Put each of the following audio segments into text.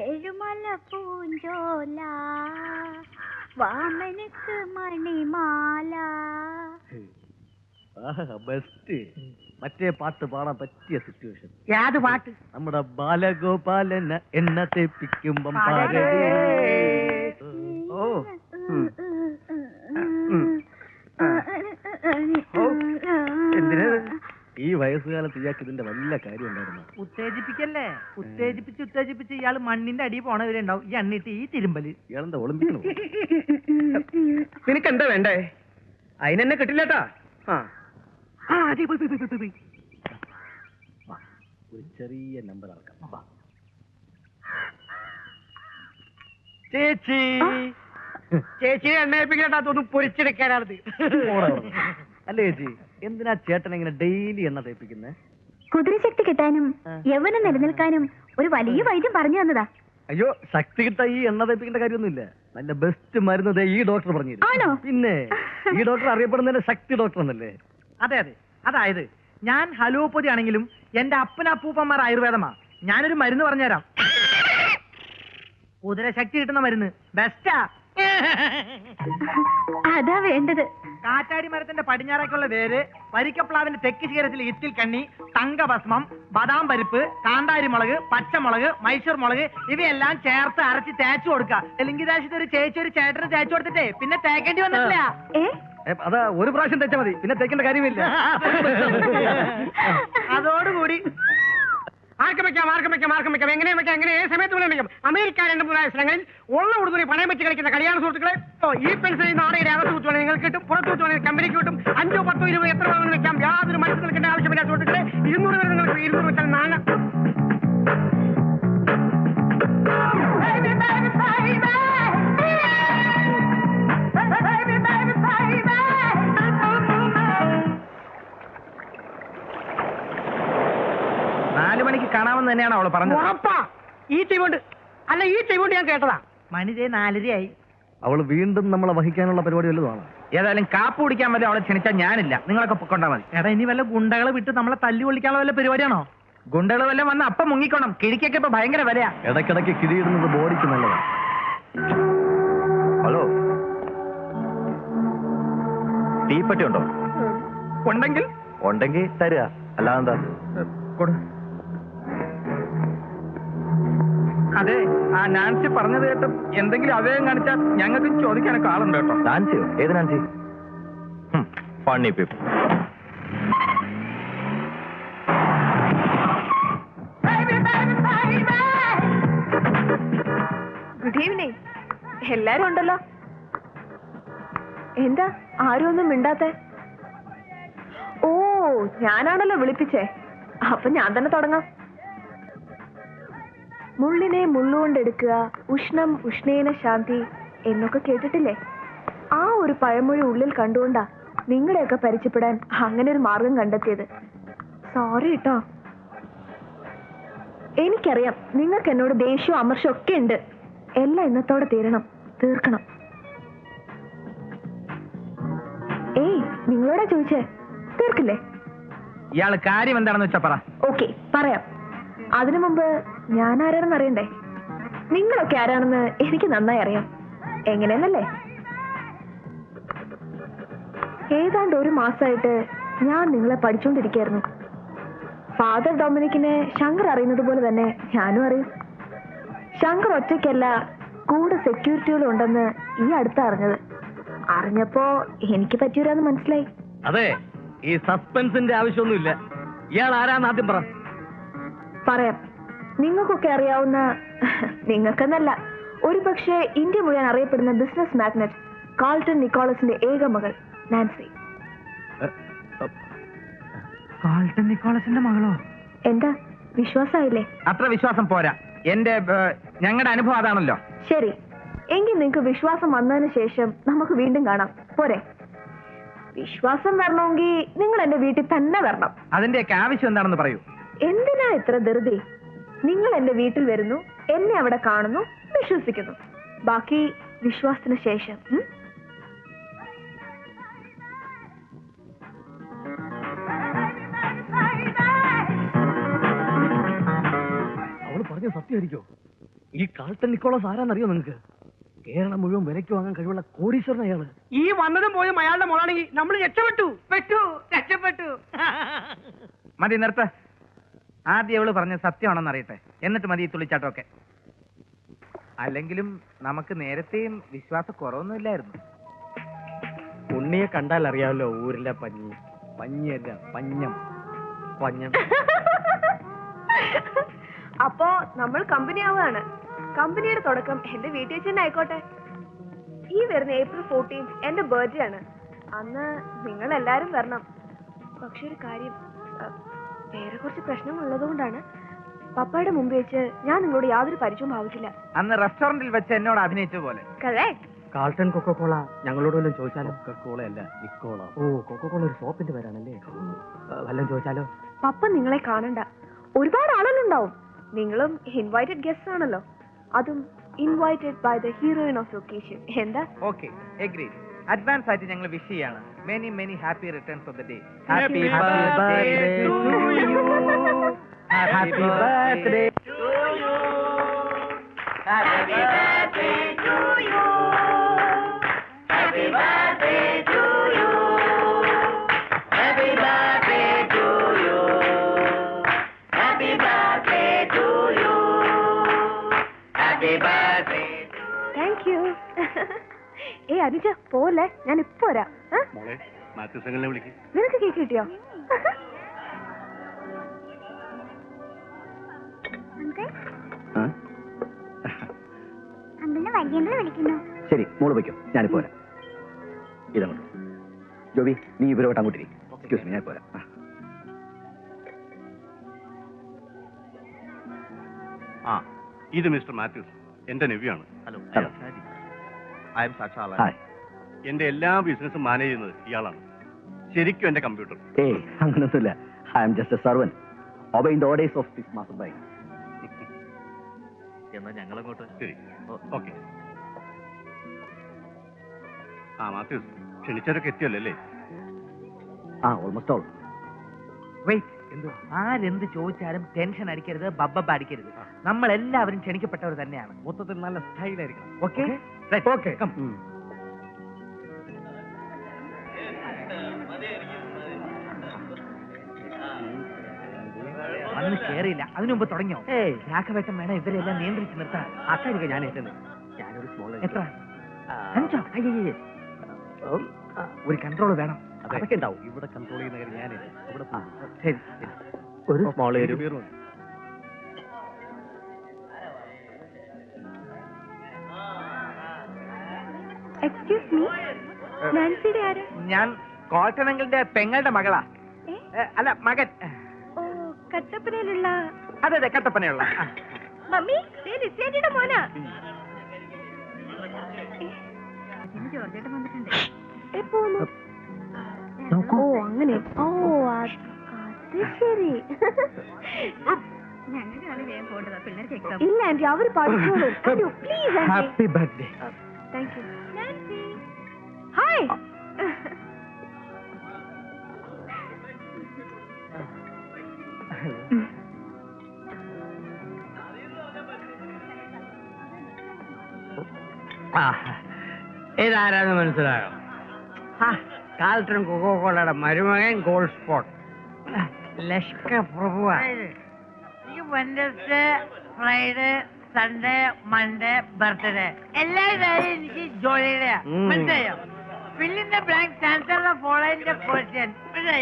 Ezhumala Poonchola വാമനക്ക് മണിമാല. Best. മറ്റേ പാട്ട് പാടാൻ പറ്റിയ സിറ്റുവേഷൻ. ഏത് പാട്ട്? നമ്മുടെ ബാലഗോപാലന എണ്ണ തേപ്പിക്കുമ്പം ഈ വയസ്സുകാലത്ത് ഇയാൾക്ക് ഇതിന്റെ വല്ല കാര്യം ഉണ്ടായിരുന്നു. ഉത്തേജിപ്പിക്കല്ലേ? ഉത്തേജിപ്പിച്ച് ഇയാള് മണ്ണിന്റെ അടി പോണവരുണ്ടാവും. ഈ എണ്ണിട്ട് ഈ തിരുമ്പല്. ഇയാളെന്താ ഒളിമ്പിക്കണോ? നിനക്ക് എന്താ വേണ്ടേ? അതിനെന്നെ കിട്ടില്ലട്ടാ. ഒരു ചെറിയ നമ്പർ ആർക്കാം. ചേച്ചി ചേച്ചിയെ എണ്ണയിപ്പിക്കട്ടാ തോന്നുന്നു. പൊരിച്ചെടുക്കാനാണത്. അല്ലേ ചേച്ചി, എന്തിനാ ചേട്ടൻ ഇങ്ങനെ ഡെയിലി എണ്ണ തേപ്പിക്കുന്നേ? കുതിരശക്തി കിട്ടാനും യൗവനം നിലനിൽക്കാനും ഒരു വലിയ വൈദ്യം പറഞ്ഞു തന്നതാ. അയ്യോ, ശക്തി കിട്ടാ ഈ എണ്ണ തേപ്പിക്കേണ്ട കാര്യമൊന്നുമില്ല. നല്ല ബെസ്റ്റ് മരുന്ന് ഈ ഡോക്ടർ പറഞ്ഞു. പിന്നെ ഈ ഡോക്ടർ അറിയപ്പെടുന്നതിന്റെ ശക്തി ഡോക്ടർ എന്നല്ലേ? അതെ അതെ. അതായത് ഞാൻ ഹലോപ്പതി ആണെങ്കിലും എന്റെ അപ്പനപ്പൂപ്പന്മാർ ആയുർവേദമാ. ഞാനൊരു മരുന്ന് പറഞ്ഞുതരാം. കുതിരശക്തി കിട്ടുന്ന മരുന്ന് ബെസ്റ്റാ. അതാ വേണ്ടത്. കാറ്റാടി മരത്തിന്റെ പടിഞ്ഞാറേക്കുള്ള വേര്, വരിക്കപ്ലാവിന്റെ തെക്ക് ശിഖരത്തിൽ ഇത്തിൽ കണ്ണി, തങ്കഭസ്മം, ബദാം പരിപ്പ്, കാന്താരി മുളക്, പച്ചമുളക്, മൈസൂർ മുളക് ഇവയെല്ലാം ചേർത്ത് അരച്ച് തേച്ചു കൊടുക്കുക. തെലുങ്ക് ദേശത്ത് ഒരു ചേച്ചി ഒരു ചേട്ടന് തേച്ചു കൊടുത്തിട്ടേ പിന്നെ തേക്കേണ്ടി വന്നിട്ടില്ല. അതാ ഒരു പ്രാവശ്യം തേച്ചാൽ മതി, പിന്നെ തേക്കേണ്ട കാര്യമില്ല. അതോടുകൂടി ആർക്കും വെക്കാം. എങ്ങനെ വെക്കാം? എങ്ങനെ ഏത് സമയത്ത് വേണം വെക്കാം. അമേരിക്ക 2-3 സ്ഥലങ്ങളിൽ ഉള്ള ഉടുതുണി പണയം വെച്ച് കളിക്കുന്ന കല്യാണ സുഹൃത്തുക്കളെ ഈ പെൻസിൽ നാടകയുടെ അകത്ത് വെച്ചുവേണം നിങ്ങൾക്ക് കിട്ടും, പുറത്ത് വെച്ചുവേണം കമ്പനിക്ക് കിട്ടും. 5, 10, 20 എത്ര വേണമെന്ന് വെക്കാം. യാതൊരു മനസ്സിൽ നിൽക്കേണ്ട ആവശ്യമില്ല സുഹൃത്തുക്കളെ. 200 വരെ നിങ്ങൾക്ക് 200 വെച്ചാൽ 4. കാണാമെന്ന് തന്നെയാണ് അവള് പറഞ്ഞത്. ഈ ചെവിണ്ട് ഞാൻ കേട്ടതാ. മണിതേ 4:30 അവള് വീണ്ടും നമ്മളെ വഹിക്കാനുള്ള പരിപാടി വല്ലതുമാണ്. ഏതായാലും കാപ്പ് കുടിക്കാൻ വല്ല അവളെ ക്ഷണിച്ചാൽ ഞാനില്ല. നിങ്ങളൊക്കെ പൊക്കൊണ്ടാ മതി. എടാ, ഇനി വല്ല ഗുണ്ടകളെ വിട്ട് നമ്മളെ തല്ലി കൊള്ളിക്കാനുള്ള വല്ല പരിപാടിയാണോ? ഗുണ്ടകൾ വല്ല വന്ന് അപ്പം മുങ്ങിക്കോണം. കിഴിക്കൊക്കെ ഇപ്പൊ ഭയങ്കര വിലയാ. ഇടയ്ക്കിടയ്ക്ക് കിഴിയിടുന്നത് ബോഡിക്ക് നല്ലതാണ്. ഹലോ, തീപ്പെട്ടി ഉണ്ടോ? ഉണ്ടെങ്കിൽ തരിക, അല്ലാതെന്താ? അതെ, ആ നാൻസി പറഞ്ഞത് കേട്ട് എന്തെങ്കിലും അവയം കാണിച്ചാൽ ഞങ്ങൾക്ക് ചോദിക്കാനൊക്കെ ആളുണ്ട് കേട്ടോ. നാൻസിയോ? ഏത് Nancy? Funny people. Good evening. എല്ലാരും ഉണ്ടല്ലോ. എന്താ ആരും ഒന്നും മിണ്ടാത്തെ? ഓ, ഞാനാണല്ലോ വിളിപ്പിച്ചേ. അപ്പൊ ഞാൻ തന്നെ തുടങ്ങാം. മുള്ളിനെ മുള്ളുകൊണ്ടെടുക്കുക, ഉഷ്ണം ഉഷ്ണേന ശാന്തി എന്നൊക്കെ കേട്ടിട്ടില്ലേ? ആ ഒരു പഴമൊഴി ഉള്ളിൽ കണ്ടുകൊണ്ടാ നിങ്ങളെയൊക്കെ പരിചയപ്പെടാൻ അങ്ങനെ ഒരു മാർഗം കണ്ടെത്തിയത്. സോറി കേട്ടോ. എനിക്കറിയാം നിങ്ങൾക്ക് എന്നോട് ദേഷ്യവും അമർഷവും ഒക്കെ ഉണ്ട്. എല്ലാം ഇന്നത്തോടെ തീർക്കണം. ഏയ്, നിങ്ങളോടാ ചോദിച്ചേ, തീർക്കില്ലേ? ഇയാള് കാര്യം എന്താണെന്ന് വെച്ചാ പറ. ഓക്കെ, പറയാം. അതിനു മുമ്പ് ഞാൻ ആരാണെന്ന് അറിയണ്ടേ? നിങ്ങളൊക്കെ ആരാണെന്ന് എനിക്ക് നന്നായി അറിയാം. എങ്ങനെയെന്നല്ലേ? ഏതാണ്ട് 1 മാസമായിട്ട് ഞാൻ നിങ്ങളെ പഠിച്ചുകൊണ്ടിരിക്കുകയായിരുന്നു. ഫാദർ ഡൊമിനിക്കിനെ ശങ്കർ അറിയുന്നത് പോലെ തന്നെ ഞാനും അറിയും. ശങ്കർ ഒറ്റയ്ക്കല്ല, കൂടെ സെക്യൂരിറ്റികളും ഉണ്ടെന്ന് ഈ അടുത്ത അറിഞ്ഞപ്പോ എനിക്ക് പറ്റൂരാന്ന് മനസ്സിലായി. അതെ, ഈ സസ്പെൻസിന്റെ ആവശ്യമൊന്നുമില്ല. ഇയാൾ ആരാന്ന് ആദ്യം പറ. പറയാം. നിങ്ങൾക്കൊക്കെ അറിയാവുന്ന, നിങ്ങൾക്കെന്നല്ല, ഒരു പക്ഷേ ഇന്ത്യ മുഴുവൻ അറിയപ്പെടുന്ന ബിസിനസ് മാഗ്നറ്റ് കാൾട്ടൺ നിക്കോളസിന്റെ ഏക മകൾ നാൻസി. കാൾട്ടൺ നിക്കോളസിന്റെ മകളോ? എന്താ, വിശ്വാസമായില്ലേ? അത്ര വിശ്വാസം പോരാ. ഞങ്ങളുടെ അനുഭവം അതാണല്ലോ. ശരി, എങ്കിൽ നിങ്ങൾക്ക് വിശ്വാസം വന്നതിന് ശേഷം നമുക്ക് വീണ്ടും കാണാം, പോരെ? വിശ്വാസം വരണമെങ്കിൽ നിങ്ങൾ എന്റെ വീട്ടിൽ തന്നെ വരണം. അതിന്റെയൊക്കെ ആവശ്യം എന്താണെന്ന് പറയൂ. എന്തിനാ ഇത്ര ധൃതി? നിങ്ങൾ എന്റെ വീട്ടിൽ വരുന്നു, എന്നെ അവിടെ കാണുന്നു, വിശ്വസിക്കുന്നു. ബാക്കി വിശ്വാസത്തിന് ശേഷം. അവള് പറഞ്ഞ സത്യമായിരിക്കോ? ഈ കാൾട്ടൻ നിക്കോളസ് ആരാന്നറിയോ നിങ്ങക്ക്? കേരളം മുഴുവൻ വിലയ്ക്ക് വാങ്ങാൻ കഴിവുള്ള കോടീശ്വരൻ അയാള്. ഈ വന്നതും പോയും അയാളുടെ മോളാണെങ്കിൽ നമ്മൾ രക്ഷപ്പെട്ടു. മതി, നിർത്ത. ആദ്യം അവള് പറഞ്ഞ സത്യമാണെന്ന് അറിയട്ടെ, എന്നിട്ട് മതി ഈ തുള്ളിച്ചാട്ടമൊക്കെ. അല്ലെങ്കിലും നമുക്ക് നേരത്തെയും വിശ്വാസക്കുറവൊന്നുമില്ലായിരുന്നു. ഉണ്ണിയെ കണ്ടാൽ അറിയാമല്ലോ ഊരിലെ പഞ്ഞി. പഞ്ഞിയല്ല, പഞ്ഞം. പഞ്ഞം. അപ്പോ നമ്മൾ കമ്പനി ആവുകയാണ്. കമ്പനിയുടെ തുടക്കം എന്റെ വീട്ടിൽ വെച്ച് തന്നെ ആയിക്കോട്ടെ. ഈ വരുന്ന April 14 എന്റെ ബർത്ത്ഡേ ആണ്. അന്ന് നിങ്ങൾ എല്ലാരും വരണം. പക്ഷെ ഒരു കാര്യം, വേറെ കുറച്ച് പ്രശ്നങ്ങൾ ഉള്ളതുകൊണ്ടാണ് പപ്പയുടെ മുമ്പ് വെച്ച് ഞാൻ നിങ്ങളോട് യാതൊരു പരിചയവും ഭാവിച്ചില്ല. അന്ന് റെസ്റ്റോറന്റിൽ വെച്ച് എന്നോട് അഭിനയിച്ച പോലെ. കാൾട്ടൻ കൊക്കോകോള ഞങ്ങളോട് വല്ലതും ചോദിച്ചാലോ? കൊക്കോള അല്ല, നിക്കോള. ഓ, കൊക്കോകോള ഒരു സോപ്പിന്റെ പേരാണല്ലേ. വല്ലതും ചോദിച്ചാലോ? പപ്പ നിങ്ങളെ കാണണ്ട. ഒരുപാട് ആളുകളുണ്ടാവും. നിങ്ങളും ഇൻവൈറ്റഡ് ഗസ്റ്റ് ആണല്ലോ, അതും invited by the heroine of the occasion. എന്താ? Okay, agreed. അഡ്വാൻസ് ആയിട്ട് ഞങ്ങൾ വിഷ് ചെയ്യാണ്. Many many happy returns of the day. Happy birthday to you. Happy birthday to you. Happy birthday to you. Happy birthday to you. Happy birthday to you. Happy birthday to you. Happy birthday. Thank you. Anuja പോലെ, ഞാൻ ഇപ്പൊ വരാം. നിനക്ക് cake കിട്ടിയോ? അങ്കിളിനെ വലിയ വിളിക്കുന്നു. ശരി, മോള് വയ്ക്കും, ഞാനിപ്പോ വരാം. ഇതങ്ങോട്ട് ജോബി, നീ ഇവരോട്ട് അങ്ങോട്ട് ഇരിക്കും. എക്സ്ക്യൂസ് മീ, ഞാനിപ്പോ വരാം. ഇത് മിസ്റ്റർ മാത്യൂസ്, എന്റെ നെവ്യാണ്. ഹലോ. ഐ എം സാക്ഷാൽ. ഹായ്. എന്റെ എല്ലാ ബിസിനസ്സും മാനേജ് ചെയ്യുന്നത് ഇയാളാണ്. ശരിക്കും എന്റെ കമ്പ്യൂട്ടർ. ഏയ്, അങ്ങനൊന്നുമില്ല. I am just a servant obeying the orders of this master by. എന്നാ ഞങ്ങളങ്ങോട്ട്. ശരി, ഓക്കെ. മാത്യൂസ്, ക്ഷണിച്ചവരൊക്കെ എത്തിയല്ലോ അല്ലേ? Almost all. വെയിറ്റ്, ആരെന്ത് ചോദിച്ചാലും ടെൻഷൻ അടിക്കരുത്, ബബ്ബ അടിക്കരുത്. നമ്മൾ എല്ലാവരും ക്ഷണിക്കപ്പെട്ടവർ തന്നെയാണ്. മൊത്തത്തിൽ നല്ല സ്റ്റൈലായിരിക്കണം. Okay okay. വന്ന് കേറിയില്ല, അതിനു മുമ്പ് തുടങ്ങിയോ? രാഘവേട്ടൻ വേണം ഇവരെല്ലാം നിയന്ത്രിച്ച് നിർത്താൻ. അക്കാര്യം ഞാൻ ഏറ്റത്. ഞാനൊരു സ്മോൾ എത്ര? 5? അയ്യേ, ഒരു കൺട്രോൾ വേണം. അതൊക്കെ ഉണ്ടാവും. ഇവിടെ കൺട്രോൾ ചെയ്യുന്ന കാര്യം ഞാൻ ഇവിടെ. ശരി, ഒരു സ്മോൾ എക്സ്ക്യൂസ് മീ, നാൻസിയുടെ ആര്? ഞാൻ കോട്ടനങ്ങളുടെ പെങ്ങളുടെ മകളാ. അല്ല, മകൻ. ഓ, കട്ടപ്പനയിലുള്ള. അതെ, കട്ടപ്പനയുള്ള. മമ്മി, നിശ്ചയുടെ മോനാ. ജോർജേട്ടൻ വന്നിട്ടുണ്ട്. എപ്പോ? ഓ, അങ്ങനെ. ഓ, അത് ശരി. ഞങ്ങൾക്കാണ് വേഗം പോകേണ്ടത്, പിള്ളേർക്ക് എക്സാം. ഇല്ല ആന്റി, അവര് പഠിച്ചോളൂ. Please aunty. Happy birthday. Thank you. Nancy, hi. ഇതാരാന്ന് മനസ്സിലായോ? കാൽട്ടൺ കൊക്കോകോളയുടെ മരുമകൻ ഗോൾഡ് സ്പോട്ട് ലഷ്കർ പ്രഭുവാ. Wednesday, Friday, Sunday, Monday, birthday എല്ലാ ദിവസവും എനിക്ക് ജോലിയുടെ മനസ്സിലായോ? Fill in the blank, answer the following the question.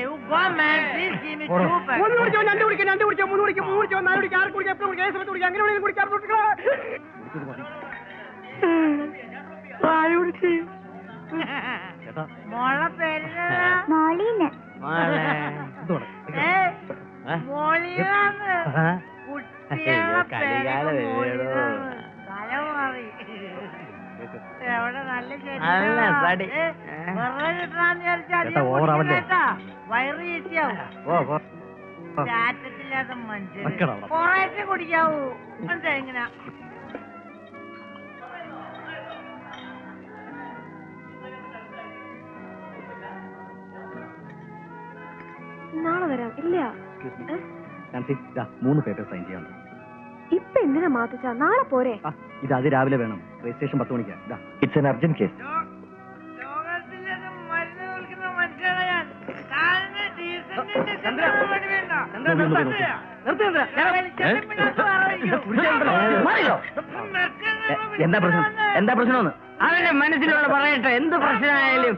You go man, please give me 2 packs. 1 കുടിച്ചോ, 2 കുടിക്കോ, 2 കുടിച്ചോ, 3 കുടിക്കോ, 3 കുടിച്ചോ, 4 കുടിക്കോ, 6 കുടിക്കോ, 8 കുടിക്കോ, 7 കുടിക്കോ, അങ്ങനെ വേണമെങ്കിലും കുടിക്കാം. മോളെ പേര് മോളീന്. മോളിയാണ്. കുട്ടികളുടെ പേര് മോളിയാണ്. തല മാറി. എവിടെ നല്ല നല്ല തടി. വെറുതെ കിട്ടണമെന്ന് വിചാരിച്ചാൽ ചേട്ടാ, ഓവറാവല്ലേ? വയറ് ചേച്ചിയാവും ഓ ചാറ്റത്തില്ലാത്ത മനുഷ്യൻ വെക്കടാ അവിടെ. കുറേശ്ശെ കുടിക്കാവൂ മനസ്സിലായി ഇങ്ങനെ നാളെ വരാം ഇല്ല നാൻസി, ദാ 3 പേപ്പർ സൈൻ ചെയ്യാനുണ്ട്. ഇപ്പൊ എന്തിനാ മാത്തിച്ച നാളെ പോരെ ആ, ഇത് അതിരാവിലെ വേണം. രജിസ്ട്രേഷൻ 10 മണിക്കാ. It's an urgent case. ലോകത്തിലത് മരുന്ന് വിൽക്കുന്ന മനുഷ്യനാണ് ഞാൻ കാലിന് ഡീസന്റിന്റെ ചെറുപടി വേണ്ട എന്താ പ്രശ്നം? എന്താ പ്രശ്നം? അവന്റെ മനസ്സിലുള്ള പറയട്ടെ എന്ത് പ്രശ്നമായാലും